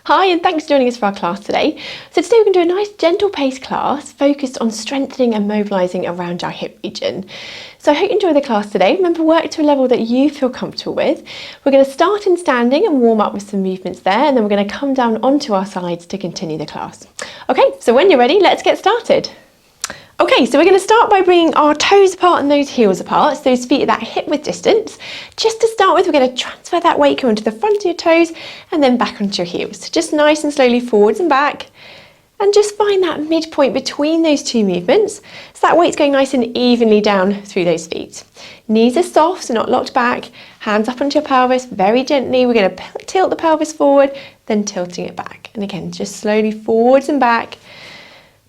Hi, and thanks for joining us for our class today. So today we're going to do a nice gentle pace class focused on strengthening and mobilising around our hip region. So I hope you enjoy the class today. Remember, work to a level that you feel comfortable with. We're going to start in standing and warm up with some movements there, and then we're going to come down onto our sides to continue the class. Okay, so when you're ready, let's get started. Okay, so we're going to start by bringing our toes apart and those heels apart, so those feet at that hip width distance. Just to start with, we're going to transfer that weight coming to the front of your toes and then back onto your heels. So just nice and slowly forwards and back, and just find that midpoint between those two movements, so that weight's going nice and evenly down through those feet. Knees are soft, so not locked back, hands up onto your pelvis, very gently. We're going to tilt the pelvis forward, then tilting it back. And again, just slowly forwards and back.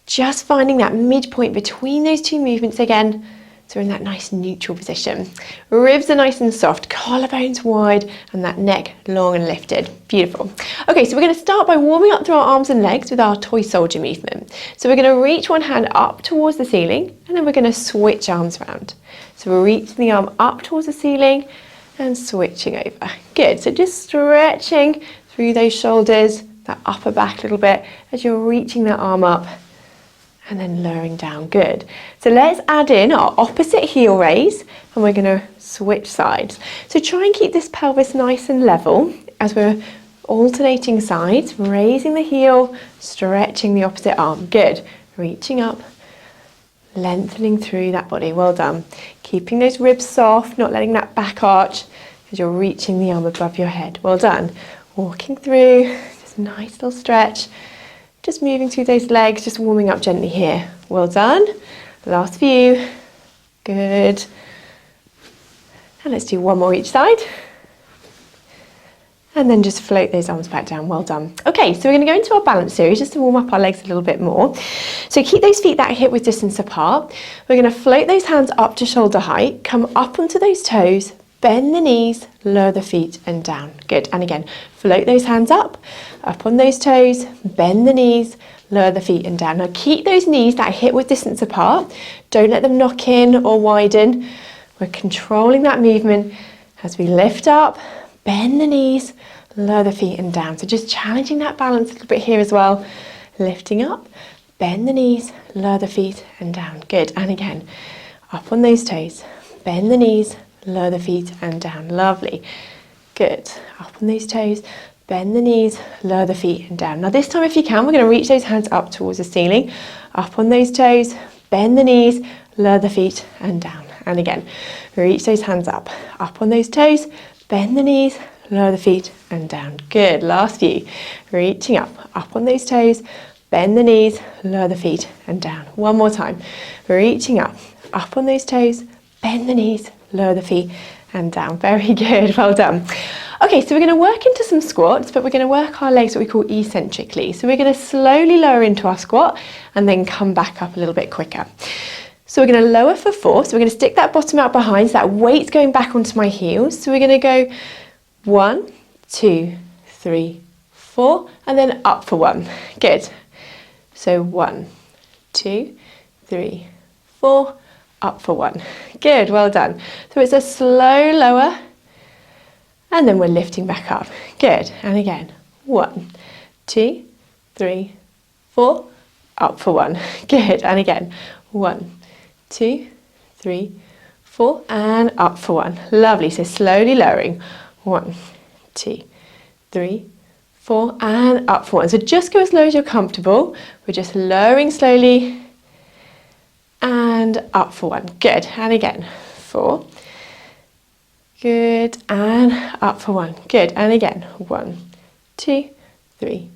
Just finding that midpoint between those two movements again, so we're in that nice neutral position. Ribs are nice and soft, collarbones wide, and that neck long and lifted. Beautiful. Okay, so we're going to start by warming up through our arms and legs with our toy soldier movement. So we're going to reach one hand up towards the ceiling, and then we're going to switch arms around. So we're reaching the arm up towards the ceiling and switching over. Good, so just stretching through those shoulders, that upper back a little bit as you're reaching that arm up and then lowering down. Good. So let's add in our opposite heel raise, and we're going to switch sides. So try and keep this pelvis nice and level as we're alternating sides, raising the heel, stretching the opposite arm. Good. Reaching up, lengthening through that body. Well done. Keeping those ribs soft, not letting that back arch as you're reaching the arm above your head. Well done. Walking through, just a nice little stretch. Just moving through those legs, just warming up gently here. Well done. Last few. Good. And let's do one more each side. And then just float those arms back down. Well done. Okay, so we're going to go into our balance series just to warm up our legs a little bit more. So keep those feet that hip width distance apart. We're going to float those hands up to shoulder height, come up onto those toes, bend the knees, lower the feet and down. Good. And again, float those hands up on those toes, bend the knees, lower the feet and down. Now keep those knees that hip width distance apart. Don't let them knock in or widen. We're controlling that movement as we lift up, bend the knees, lower the feet and down. So just challenging that balance a little bit here as well. Lifting up, bend the knees, lower the feet and down. Good. And again, up on those toes, bend the knees, lower the feet and down. Lovely. Good. Up on those toes, bend the knees, lower the feet and down. Now this time, if you can, we're going to reach those hands up towards the ceiling. Up on those toes, bend the knees, lower the feet and down. And again, reach those hands up on those toes, bend the knees, lower the feet and down. Good. Last few. Reaching up on those toes, bend the knees, lower the feet and down. One more time. Reaching up on those toes, bend the knees, lower the feet and down. Very good. Well done. Okay, so we're going to work into some squats, but we're going to work our legs what we call eccentrically. So we're going to slowly lower into our squat and then come back up a little bit quicker. So we're going to lower for 4. So we're going to stick that bottom out behind, so that weight's going back onto my heels. So we're going to go 1, 2, 3, 4, and then up for 1. Good. So 1, 2, 3, 4, up for 1. Good, well done. So it's a slow lower, and then we're lifting back up. Good, and again, 1, 2, 3, 4, up for 1. Good, and again, 1, 2, 3, 4, and up for 1. Lovely, so slowly lowering. 1, 2, 3, 4, and up for 1. So just go as low as you're comfortable. We're just lowering slowly, and up for 1. Good. And again, 4. Good. And up for 1. Good. And again, 1, 2, 3,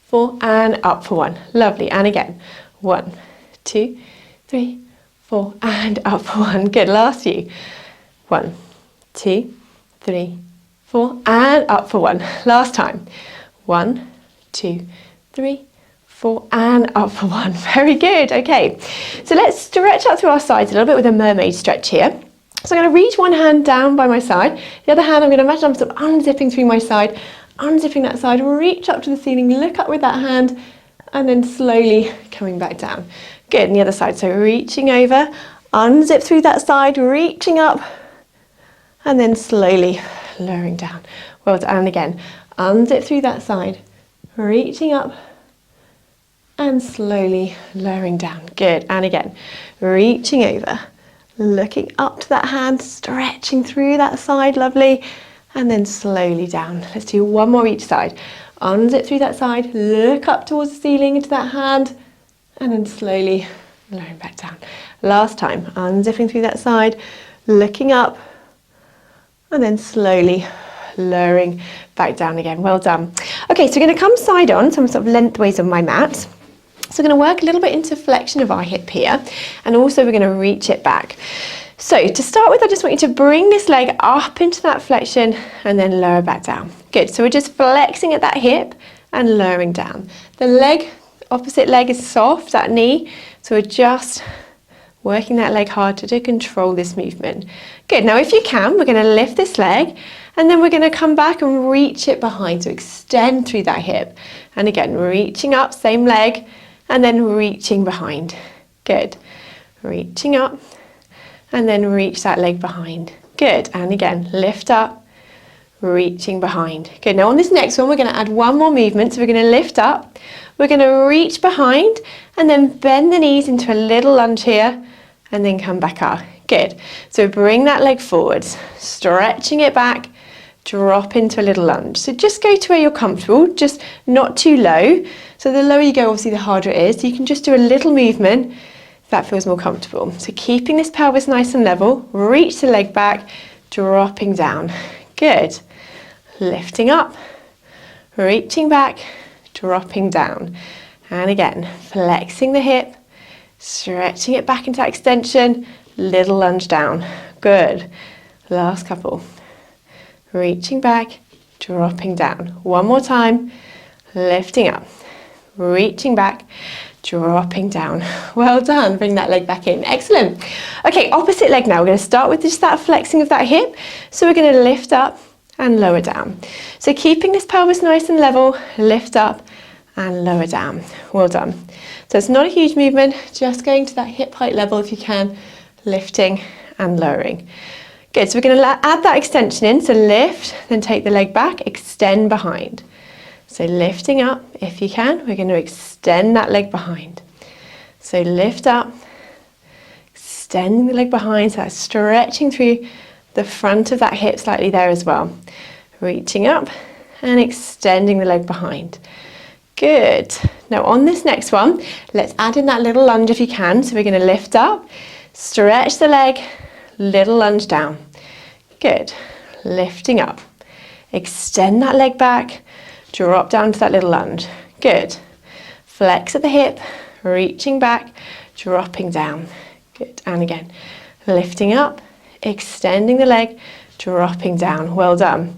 4, and up for 1. Lovely. And again, 1, 2, 3, 4, and up for 1. Good. Last few. 1, 2, 3, 4, and up for 1. Last time. 1, 2, 3, 4, and up for 1. Very good. Okay, so let's stretch out through our sides a little bit with a mermaid stretch here. So I'm going to reach one hand down by my side. The other hand, I'm going to imagine I'm sort of unzipping through my side, unzipping that side, reach up to the ceiling, look up with that hand, and then slowly coming back down. Good, and the other side. So reaching over, unzip through that side, reaching up, and then slowly lowering down. Well done. And again, unzip through that side, reaching up and slowly lowering down. Good. And again, reaching over, looking up to that hand, stretching through that side, lovely, and then slowly down. Let's do one more each side. Unzip through that side, look up towards the ceiling into that hand, and then slowly lowering back down. Last time, unzipping through that side, looking up, and then slowly lowering back down again. Well done. Okay, so we're going to come side on, so I'm sort of lengthways on my mat. So we're going to work a little bit into flexion of our hip here, and also we're going to reach it back. So to start with, I just want you to bring this leg up into that flexion and then lower back down. Good, so we're just flexing at that hip and lowering down. The leg, opposite leg is soft, that knee, so we're just working that leg hard to control this movement. Good, now if you can, we're going to lift this leg and then we're going to come back and reach it behind, so extend through that hip. And again, reaching up, same leg, and then reaching behind. Good, reaching up and then reach that leg behind. Good, and again, lift up, reaching behind. Good, now on this next one, we're going to add one more movement. So we're going to lift up, we're going to reach behind, and then bend the knees into a little lunge here, and then come back up. Good, so bring that leg forward, stretching it back, drop into a little lunge. So just go to where you're comfortable, just not too low. So the lower you go, obviously the harder it is. So you can just do a little movement if that feels more comfortable. So keeping this pelvis nice and level, reach the leg back, dropping down. Good. Lifting up, reaching back, dropping down. And again, flexing the hip, stretching it back into that extension, little lunge down. Good. Last couple. Reaching back, dropping down. One more time, lifting up, reaching back, dropping down. Well done, bring that leg back in. Excellent. Okay, opposite leg now. We're going to start with just that flexing of that hip. So we're going to lift up and lower down. So keeping this pelvis nice and level, lift up and lower down. Well done. So it's not a huge movement, just going to that hip height level if you can, lifting and lowering. Good, so we're going to add that extension in, so lift, then take the leg back, extend behind. So lifting up, if you can, we're going to extend that leg behind. So lift up, extending the leg behind, so that's stretching through the front of that hip slightly there as well. Reaching up and extending the leg behind. Good. Now on this next one, let's add in that little lunge if you can. So we're going to lift up, stretch the leg, little lunge down. Good. Lifting up. Extend that leg back. Drop down to that little lunge. Good. Flex at the hip. Reaching back. Dropping down. Good. And again. Lifting up. Extending the leg. Dropping down. Well done.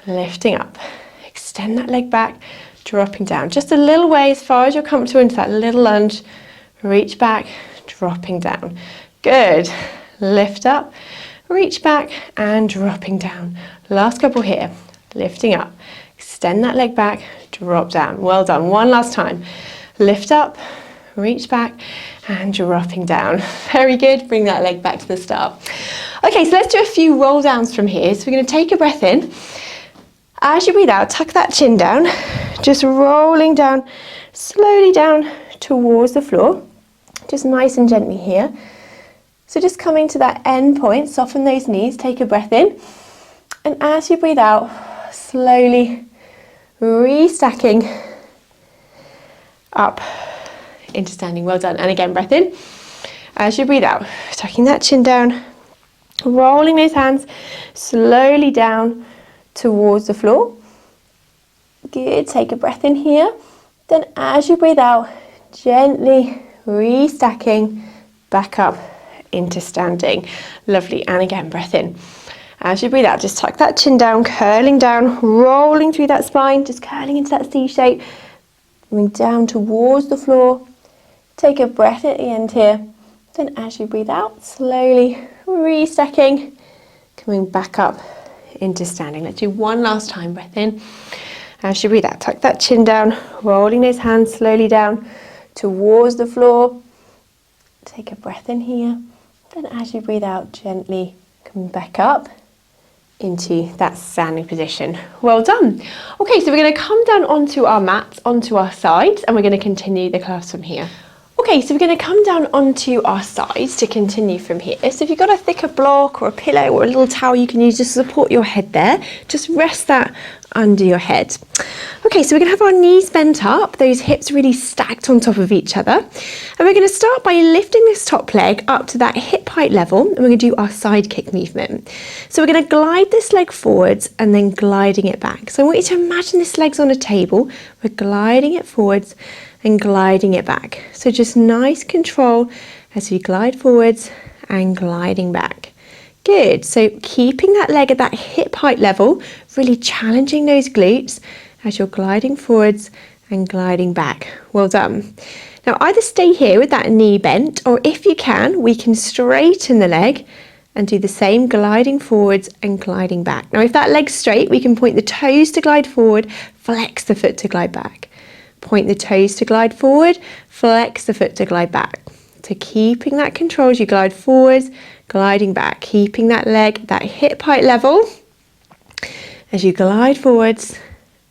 Lifting up. Extend that leg back. Dropping down. Just a little way as far as you're comfortable into that little lunge. Reach back. Dropping down. Good. Lift up, reach back and dropping down. Last couple here. Lifting up, extend that leg back, drop down. Well done. One last time. Lift up, reach back and dropping down. Very good. Bring that leg back to the start. Okay, so let's do a few roll downs from here. So we're going to take a breath in. As you breathe out, tuck that chin down, just rolling down, slowly down towards the floor. Just nice and gently here. So just coming to that end point, soften those knees, take a breath in. And as you breathe out, slowly restacking up into standing. Well done. And again, breath in. As you breathe out, tucking that chin down, rolling those hands slowly down towards the floor. Good. Take a breath in here. Then as you breathe out, gently restacking back up into standing. Lovely. And again, breath in. As you breathe out, just tuck that chin down, curling down, rolling through that spine, just curling into that C shape, coming down towards the floor. Take a breath at the end here. Then as you breathe out, slowly restacking, coming back up into standing. Let's do one last time. Breath in. As you breathe out, tuck that chin down, rolling those hands slowly down towards the floor. Take a breath in here. Then as you breathe out, gently coming back up into that standing position. Well done. Okay, so we're going to come down onto our mats, onto our sides, and we're going to continue the class from here. Okay, so we're going to come down onto our sides to continue from here. So if you've got a thicker block or a pillow or a little towel you can use to support your head there, just rest that under your head. Okay, so we're going to have our knees bent up, those hips really stacked on top of each other. And we're going to start by lifting this top leg up to that hip height level, and we're going to do our side kick movement. So we're going to glide this leg forwards and then gliding it back. So I want you to imagine this leg's on a table. We're gliding it forwards and gliding it back. So just nice control as we glide forwards and gliding back. Good, so keeping that leg at that hip height level, really challenging those glutes as you're gliding forwards and gliding back. Well done. Now either stay here with that knee bent, or if you can, we can straighten the leg and do the same, gliding forwards and gliding back. Now if that leg's straight, we can point the toes to glide forward, flex the foot to glide back. Point the toes to glide forward, flex the foot to glide back. So keeping that control as you glide forwards, gliding back, keeping that leg at that hip height level as you glide forwards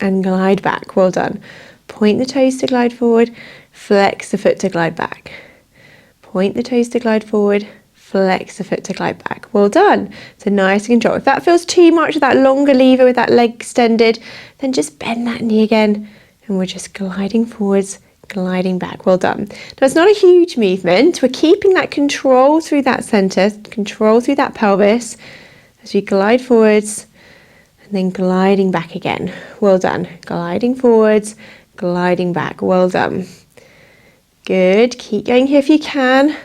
and glide back. Well done. Point the toes to glide forward, flex the foot to glide back. Point the toes to glide forward, flex the foot to glide back. Well done. So nice and control. If that feels too much with that longer lever with that leg extended, then just bend that knee again. And we're just gliding forwards, gliding back. Well done. Now it's not a huge movement. We're keeping that control through that centre, control through that pelvis as we glide forwards and then gliding back again. Well done. Gliding forwards, gliding back. Well done. Good. Keep going here if you can.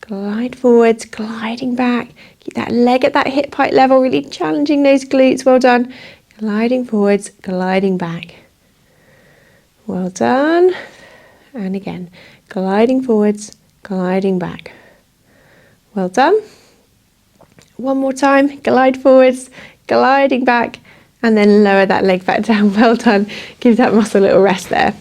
Glide forwards, gliding back. Keep that leg at that hip height level, really challenging those glutes. Well done. Gliding forwards, gliding back. Well done. And again, gliding forwards, gliding back. Well done. One more time, glide forwards, gliding back, and then lower that leg back down. Well done. Give that muscle a little rest there.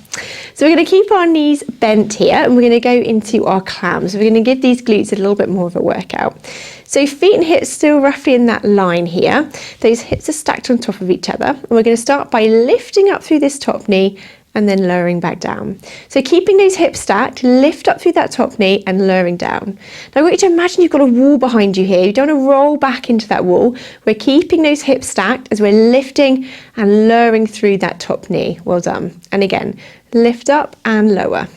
So we're going to keep our knees bent here, and we're going to go into our clam. So we're going to give these glutes a little bit more of a workout. So feet and hips still roughly in that line here. Those hips are stacked on top of each other. And we're going to start by lifting up through this top knee and then lowering back down. So keeping those hips stacked, lift up through that top knee and lowering down. Now I want you to imagine you've got a wall behind you here. You don't want to roll back into that wall. We're keeping those hips stacked as we're lifting and lowering through that top knee. Well done. And again, lift up and lower.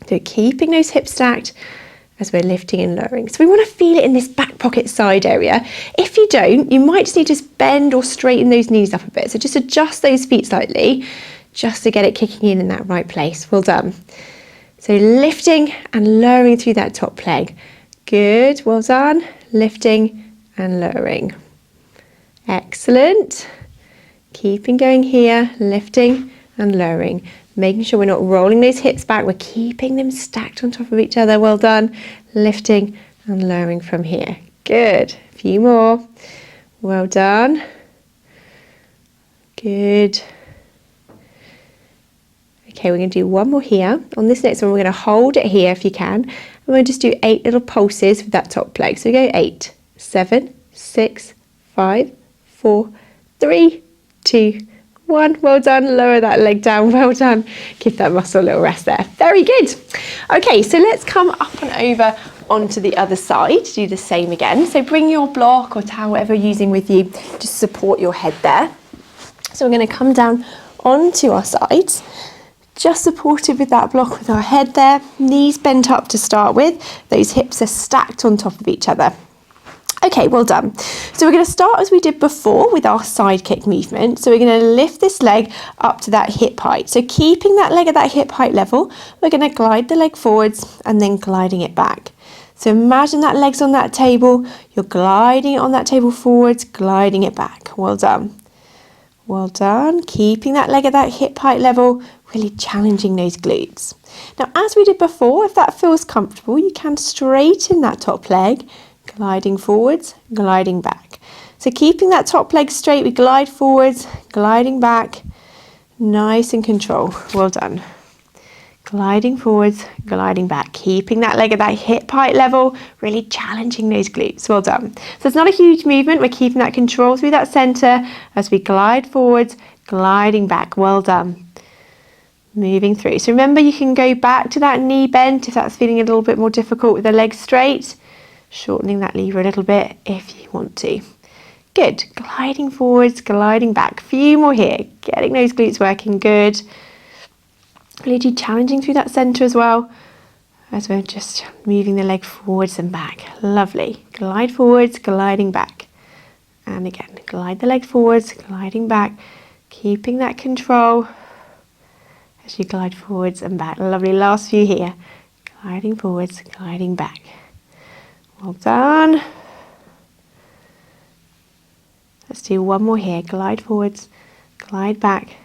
So keeping those hips stacked as we're lifting and lowering. So we want to feel it in this back pocket side area. If you don't, you might just need to bend or straighten those knees up a bit. So just adjust those feet slightly, just to get it kicking in that right place. Well done. So lifting and lowering through that top leg. Good, well done. Lifting and lowering. Excellent. Keeping going here, lifting and lowering. Making sure we're not rolling those hips back, we're keeping them stacked on top of each other. Well done. Lifting and lowering from here. Good. A few more. Well done. Good. Okay, we're going to do one more here. On this next one, we're going to hold it here if you can. And we're going to just do 8 little pulses with that top leg. So we go 8, 7, 6, 5, 4, 3, 2, 1. Well done. Lower that leg down. Well done. Give that muscle a little rest there. Very good. Okay, so let's come up and over onto the other side. Do the same again. So bring your block or towel, whatever you're using with you, just support your head there. So we're going to come down onto our sides. Just supported with that block with our head there, knees bent up to start with, those hips are stacked on top of each other. Okay, well done. So we're going to start as we did before with our side kick movement. So we're going to lift this leg up to that hip height. So keeping that leg at that hip height level, we're going to glide the leg forwards and then gliding it back. So imagine that leg's on that table, you're gliding it on that table forwards, gliding it back. Well done. Well done. Keeping that leg at that hip height level, really challenging those glutes. Now, as we did before, if that feels comfortable, you can straighten that top leg, gliding forwards, gliding back. So keeping that top leg straight, we glide forwards, gliding back, nice and control. Well done. gliding forwards, gliding back, keeping that leg at that hip height level, really challenging those glutes. Well done. So it's not a huge movement. We're keeping that control through that center as we glide forwards, gliding back. Well done. Moving through. So remember, you can go back to that knee bent if that's feeling a little bit more difficult with the legs straight. Shortening that lever a little bit if you want to. Good. Gliding forwards, gliding back. Few more here. Getting those glutes working. Good. Really challenging through that centre as well as we're just moving the leg forwards and back. Lovely. Glide forwards, gliding back. And again, glide the leg forwards, gliding back. Keeping that control as you glide forwards and back. Lovely. Last few here. Gliding forwards, gliding back. Well done. Let's do one more here. Glide forwards, glide back,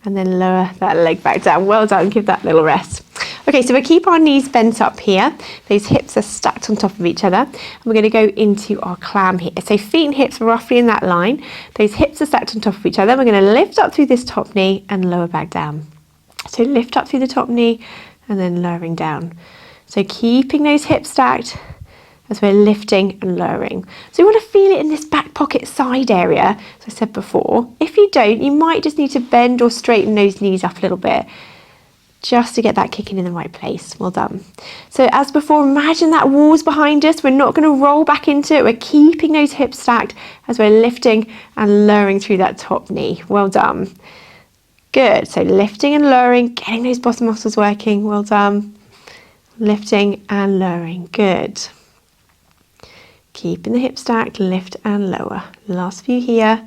and then lower that leg back down. Well done. Give that a little rest. Okay, so we keep our knees bent up here. Those hips are stacked on top of each other. And we're going to go into our clam here. So feet and hips roughly in that line. Those hips are stacked on top of each other. We're going to lift up through this top knee and lower back down. So lift up through the top knee and then lowering down. So keeping those hips stacked as we're lifting and lowering. So you want to feel it in this back pocket side area, as I said before. If you don't, you might just need to bend or straighten those knees up a little bit just to get that kicking in the right place. Well done. So as before, imagine that wall's behind us. We're not going to roll back into it. We're keeping those hips stacked as we're lifting and lowering through that top knee. Well done. Good. So lifting and lowering, getting those bottom muscles working. Well done. Lifting and lowering. Good. Keeping the hips stacked, lift and lower. Last few here.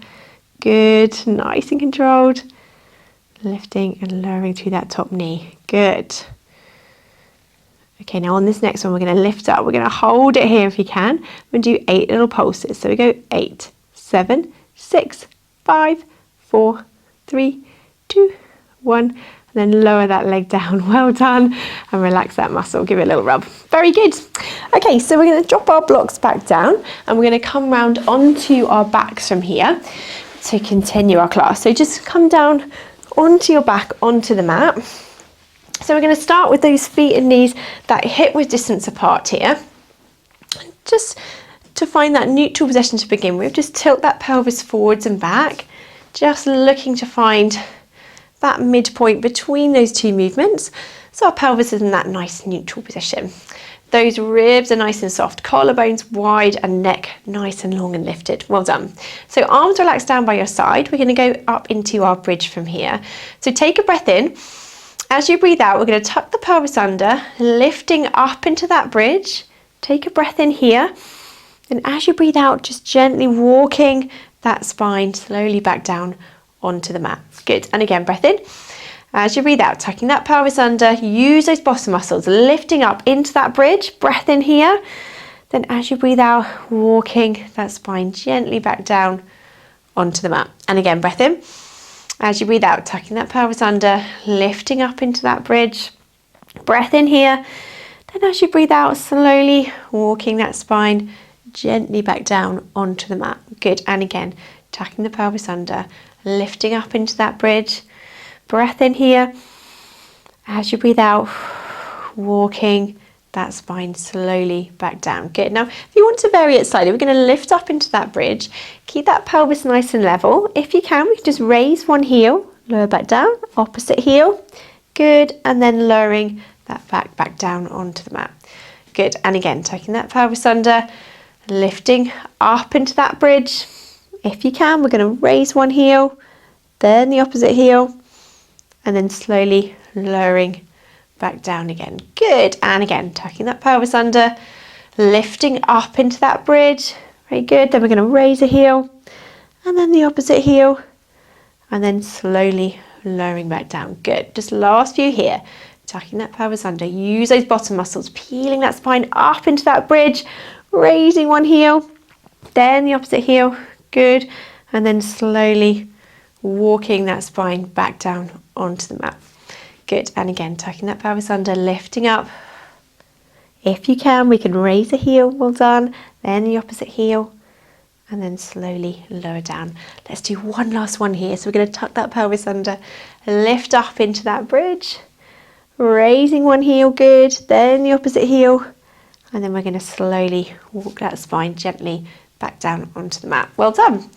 Good, nice and controlled. Lifting and lowering through that top knee. Good. Okay, now on this next one, we're going to lift up. We're going to hold it here if you can. We're going to do 8 little pulses. So we go 8, 7, 6, 5, 4, 3, 2, 1. And then lower that leg down. Well done. And relax that muscle. Give it a little rub. Very good. Okay, so we're going to drop our blocks back down and we're going to come round onto our backs from here to continue our class. So just come down onto your back, onto the mat. So we're going to start with those feet and knees that hip width distance apart here. Just to find that neutral position to begin with, just tilt that pelvis forwards and back. Just looking to find that midpoint between those two movements, so our pelvis is in that nice neutral position. Those ribs are nice and soft, collarbones wide and neck nice and long and lifted. Well done. So arms relaxed down by your side. We're going to go up into our bridge from here. So take a breath in. As you breathe out, we're going to tuck the pelvis under, lifting up into that bridge. Take a breath in here. And as you breathe out, just gently walking that spine slowly back down onto the mat. Good. And again, breath in. As you breathe out, tucking that pelvis under, use those bottom muscles, lifting up into that bridge. Breath in here. Then as you breathe out, walking that spine gently back down onto the mat. And again, breath in. As you breathe out, tucking that pelvis under, lifting up into that bridge. Breath in here. Then as you breathe out, slowly walking that spine gently back down onto the mat. Good. And again, tucking the pelvis under, lifting up into that bridge. Breath in here. As you breathe out, walking that spine slowly back down. Good. Now, if you want to vary it slightly, we're going to lift up into that bridge. Keep that pelvis nice and level. If you can, we can just raise one heel, lower back down, opposite heel. Good. And then lowering that back down onto the mat. Good. And again, tucking that pelvis under, lifting up into that bridge. If you can, we're going to raise one heel, then the opposite heel, and then slowly lowering back down again. Good. And again, tucking that pelvis under, lifting up into that bridge. Very good. Then we're going to raise a heel, and then the opposite heel, and then slowly lowering back down. Good. Just last few here. Tucking that pelvis under. Use those bottom muscles, peeling that spine up into that bridge, raising one heel, then the opposite heel. Good. And then slowly walking that spine back down onto the mat. Good. And again, tucking that pelvis under, lifting up. If you can, we can raise a heel. Well done. Then the opposite heel. And then slowly lower down. Let's do one last one here. So we're going to tuck that pelvis under, lift up into that bridge. raising one heel, good, then the opposite heel, and then we're going to slowly walk that spine gently back down onto the mat. Well done.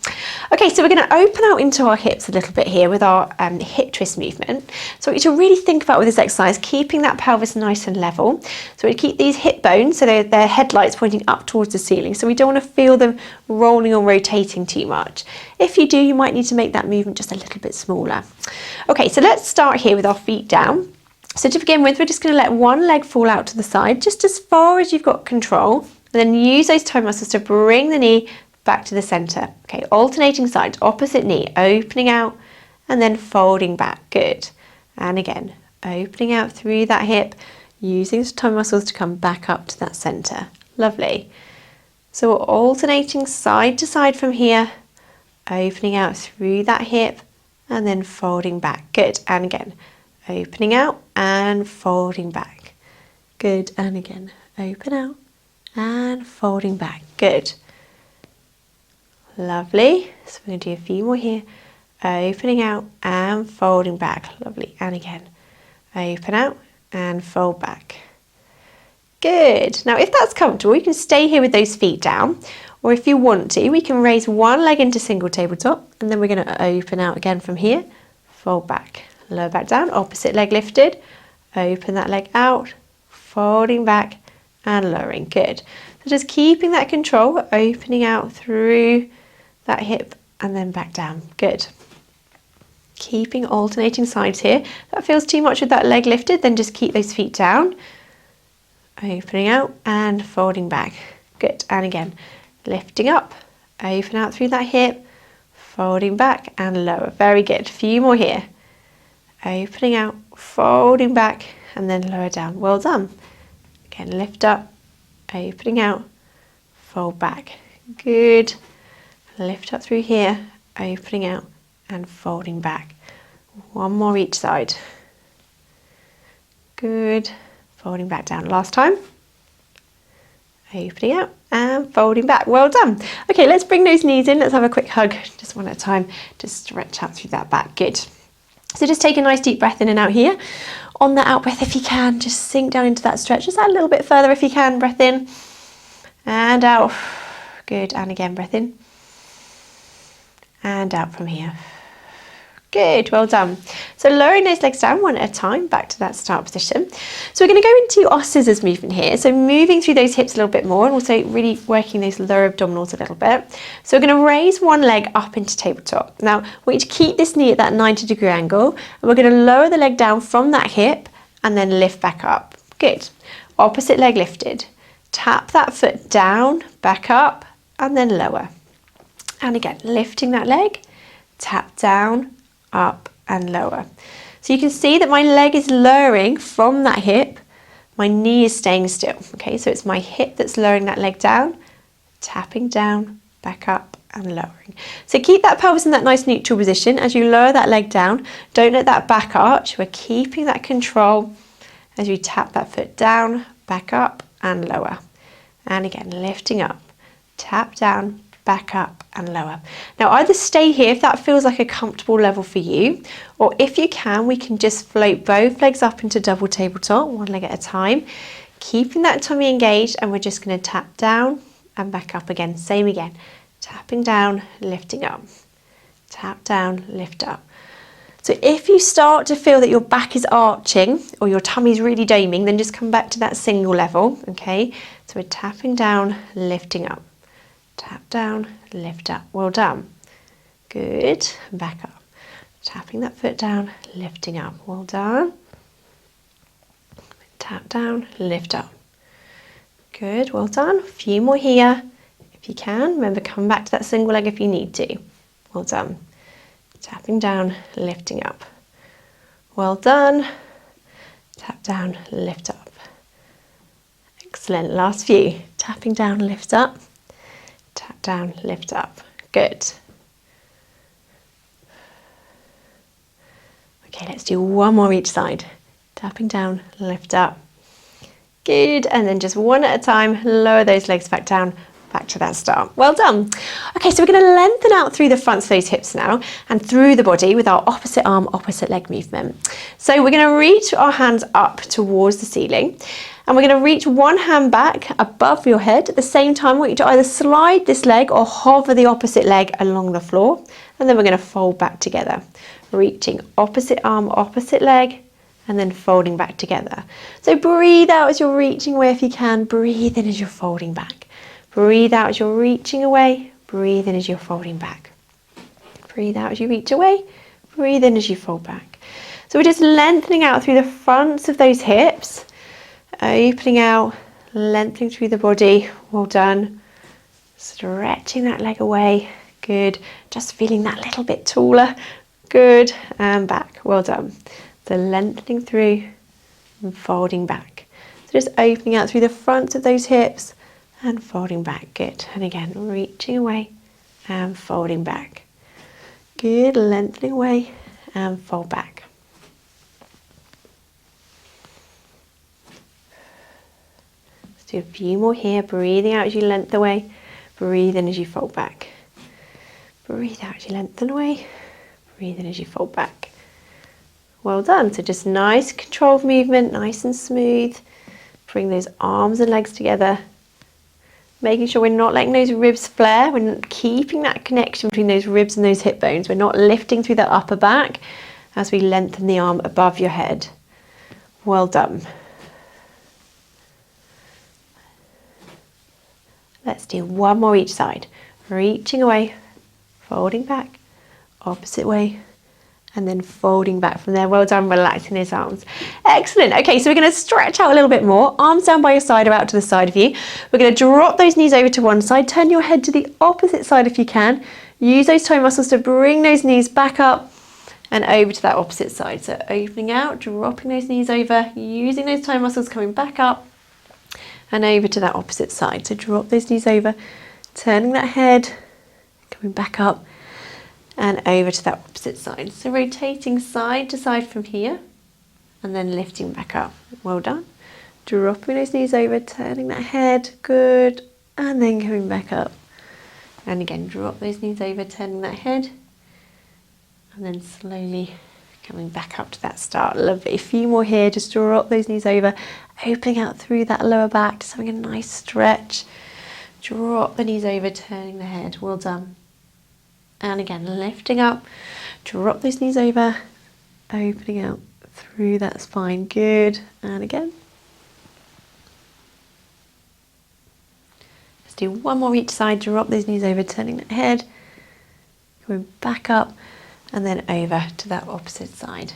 Okay, so we're going to open out into our hips a little bit here with our hip twist movement. So what you should really think about with this exercise, keeping that pelvis nice and level. So we keep these hip bones, so they're headlights pointing up towards the ceiling. So we don't want to feel them rolling or rotating too much. If you do, you might need to make that movement just a little bit smaller. Okay, so let's start here with our feet down. So to begin with, we're just going to let one leg fall out to the side, just as far as you've got control. And then use those toe muscles to bring the knee back to the centre. Okay, alternating sides, opposite knee, opening out and then folding back. Good. And again, opening out through that hip, using the toe muscles to come back up to that centre. Lovely. So we're alternating side to side from here, opening out through that hip and then folding back. Good. And again, opening out and folding back. Good. And again, open out and folding back. Good. Lovely. So we're going to do a few more here. Opening out and folding back. Lovely. And again, open out and fold back. Good. Now if that's comfortable, you can stay here with those feet down, or if you want to, we can raise one leg into single tabletop, and then we're going to open out again from here, fold back, lower back down, opposite leg lifted, open that leg out, folding back and lowering. Good. So just keeping that control, opening out through that hip and then back down. Good. Keeping alternating sides here. If that feels too much with that leg lifted, then just keep those feet down. Opening out and folding back. Good. And again, lifting up, open out through that hip, folding back and lower. Very good. Few more here. Opening out, folding back and then lower down. Well done. Again, lift up, opening out, fold back. Good. Lift up through here, opening out and folding back. One more each side. Good. Folding back down. Last time. Opening out and folding back. Well done. Okay, let's bring those knees in. Let's have a quick hug, just one at a time, to stretch out through that back. Good. So just take a nice deep breath in and out here. On that out breath, if you can, just sink down into that stretch. Just a little bit further if you can. Breath in and out. Good. And again, breath in and out from here. Good, well done. So lowering those legs down one at a time, back to that start position. So we're going to go into our scissors movement here. So moving through those hips a little bit more and also really working those lower abdominals a little bit. So we're going to raise one leg up into tabletop. Now, we need to keep this knee at that 90-degree angle, and we're going to lower the leg down from that hip and then lift back up. Good. Opposite leg lifted. Tap that foot down, back up, and then lower. And again, lifting that leg, tap down, up and lower. So you can see that my leg is lowering from that hip, my knee is staying still. Okay, so it's my hip that's lowering that leg down, tapping down, back up and lowering. So keep that pelvis in that nice neutral position as you lower that leg down. Don't let that back arch. We're keeping that control as we tap that foot down, back up and lower. And again, lifting up, tap down, back up and lower. Now either stay here if that feels like a comfortable level for you, or if you can, we can just float both legs up into double tabletop, one leg at a time, keeping that tummy engaged, and we're just going to tap down and back up again. Same again, tapping down, lifting up, tap down, lift up. So if you start to feel that your back is arching or your tummy's really doming, then just come back to that single level. Okay, so we're tapping down, lifting up. Tap down, lift up. Well done. Good. Back up. Tapping that foot down, lifting up. Well done. Tap down, lift up. Good. Well done. A few more here. If you can, remember, come back to that single leg if you need to. Well done. Tapping down, lifting up. Well done. Tap down, lift up. Excellent. Last few. Tapping down, lift up. Tap down, lift up. Good. Okay, let's do one more each side. Tapping down, lift up. Good. And then just one at a time, lower those legs back down, Back to that start. Well done. Okay, so we're going to lengthen out through the fronts of those hips now and through the body with our opposite arm, opposite leg movement. So we're going to reach our hands up towards the ceiling and we're going to reach one hand back above your head. At the same time, I want you to either slide this leg or hover the opposite leg along the floor, and then we're going to fold back together. Reaching opposite arm, opposite leg, and then folding back together. So breathe out as you're reaching away if you can. Breathe in as you're folding back. Breathe out as you're reaching away, breathe in as you're folding back. Breathe out as you reach away, breathe in as you fold back. So we're just lengthening out through the fronts of those hips, opening out, lengthening through the body. Well done. Stretching that leg away, good. Just feeling that little bit taller, good. And back, well done. So lengthening through and folding back. So just opening out through the fronts of those hips, and folding back, good. And again, reaching away and folding back. Good, lengthening away and fold back. Let's do a few more here, breathing out as you lengthen away, breathe in as you fold back. Breathe out as you lengthen away, breathe in as you fold back. Well done, so just nice controlled movement, nice and smooth. Bring those arms and legs together. Making sure we're not letting those ribs flare. We're keeping that connection between those ribs and those hip bones. We're not lifting through that upper back as we lengthen the arm above your head. Well done. Let's do one more each side. Reaching away, folding back, opposite way, and then folding back from there. Well done, relaxing those arms. Excellent. Okay, so we're going to stretch out a little bit more. Arms down by your side or out to the side of you. We're going to drop those knees over to one side. Turn your head to the opposite side if you can. Use those toe muscles to bring those knees back up and over to that opposite side. So opening out, dropping those knees over, using those toe muscles, coming back up and over to that opposite side. So drop those knees over, turning that head, coming back up and over to that opposite side. So rotating side to side from here and then lifting back up. Well done. Dropping those knees over, turning that head, good, and then coming back up. And again, drop those knees over, turning that head, and then slowly coming back up to that start. Lovely. A few more here, just drop those knees over, opening out through that lower back, just having a nice stretch. Drop the knees over, turning the head. Well done. And again, lifting up, drop those knees over, opening out through that spine, good. And again. Let's do one more each side, drop those knees over, turning that head, going back up, and then over to that opposite side.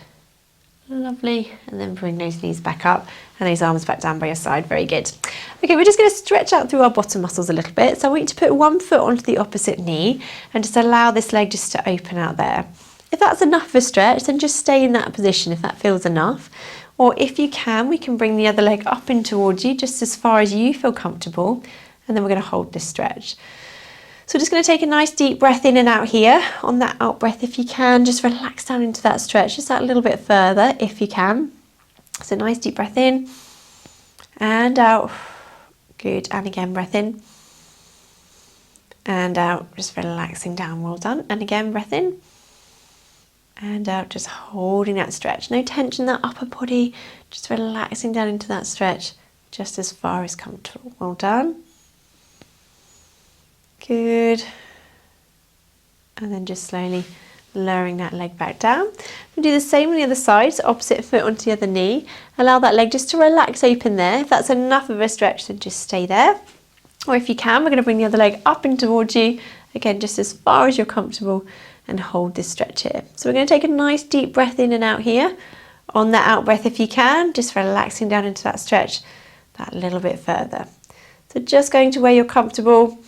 Lovely. And then bring those knees back up and those arms back down by your side. Very good. Okay, we're just going to stretch out through our bottom muscles a little bit. So I want you to put one foot onto the opposite knee and just allow this leg just to open out there. If that's enough of a stretch, then just stay in that position if that feels enough. Or if you can, we can bring the other leg up in towards you just as far as you feel comfortable. And then we're going to hold this stretch. So just going to take a nice deep breath in and out here. On that out breath, if you can, just relax down into that stretch, just that a little bit further if you can. So nice deep breath in and out. Good. And again, breath in and out, just relaxing down. Well done. And again, breath in and out, just holding that stretch. No tension in that upper body, just relaxing down into that stretch, just as far as comfortable. Well done. Good. And then just slowly lowering that leg back down. We'll do the same on the other side, so opposite foot onto the other knee. Allow that leg just to relax open there. If that's enough of a stretch, then just stay there. Or if you can, we're going to bring the other leg up and towards you. Again, just as far as you're comfortable, and hold this stretch here. So we're going to take a nice deep breath in and out here. On that out breath, if you can, just relaxing down into that stretch that little bit further. So just going to where you're comfortable,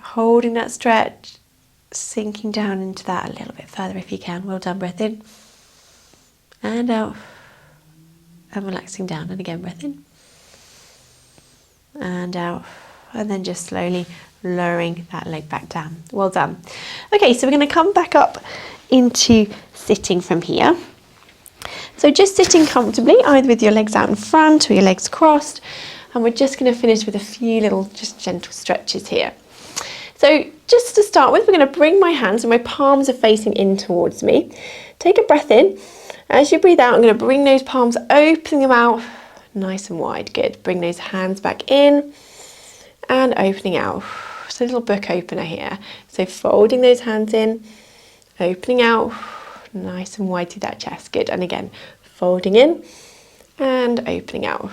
holding that stretch, sinking down into that a little bit further if you can. Well done. Breath in and out and relaxing down. And again, breath in and out, and then just slowly lowering that leg back down. Well done. Okay, so we're going to come back up into sitting from here. So just sitting comfortably, either with your legs out in front or your legs crossed. And we're just going to finish with a few little just gentle stretches here. So just to start with, we're going to bring my hands and my palms are facing in towards me. Take a breath in. As you breathe out, I'm going to bring those palms, opening them out nice and wide. Good. Bring those hands back in and opening out. It's a little book opener here. So folding those hands in, opening out, nice and wide through that chest. Good. And again, folding in and opening out.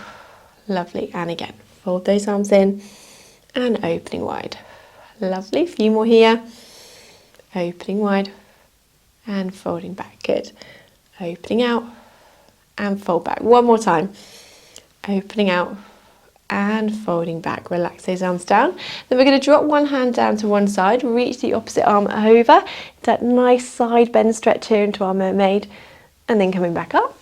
Lovely. And again, fold those arms in and opening wide. Lovely. A few more here. Opening wide and folding back. Good. Opening out and fold back. One more time. Opening out and folding back. Relax those arms down. Then we're going to drop one hand down to one side, reach the opposite arm over. That nice side bend stretch here into our mermaid. And then coming back up.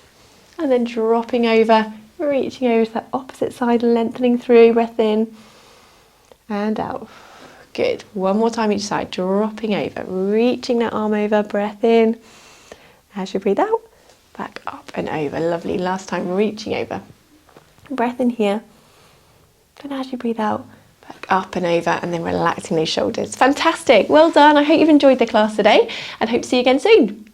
And then dropping over, reaching over to that opposite side, lengthening through. Breath in and out. Good. One more time each side, dropping over, reaching that arm over, breath in. As you breathe out, back up and over. Lovely. Last time, reaching over. Breath in here. And as you breathe out, back up and over, and then relaxing those shoulders. Fantastic. Well done. I hope you've enjoyed the class today and hope to see you again soon.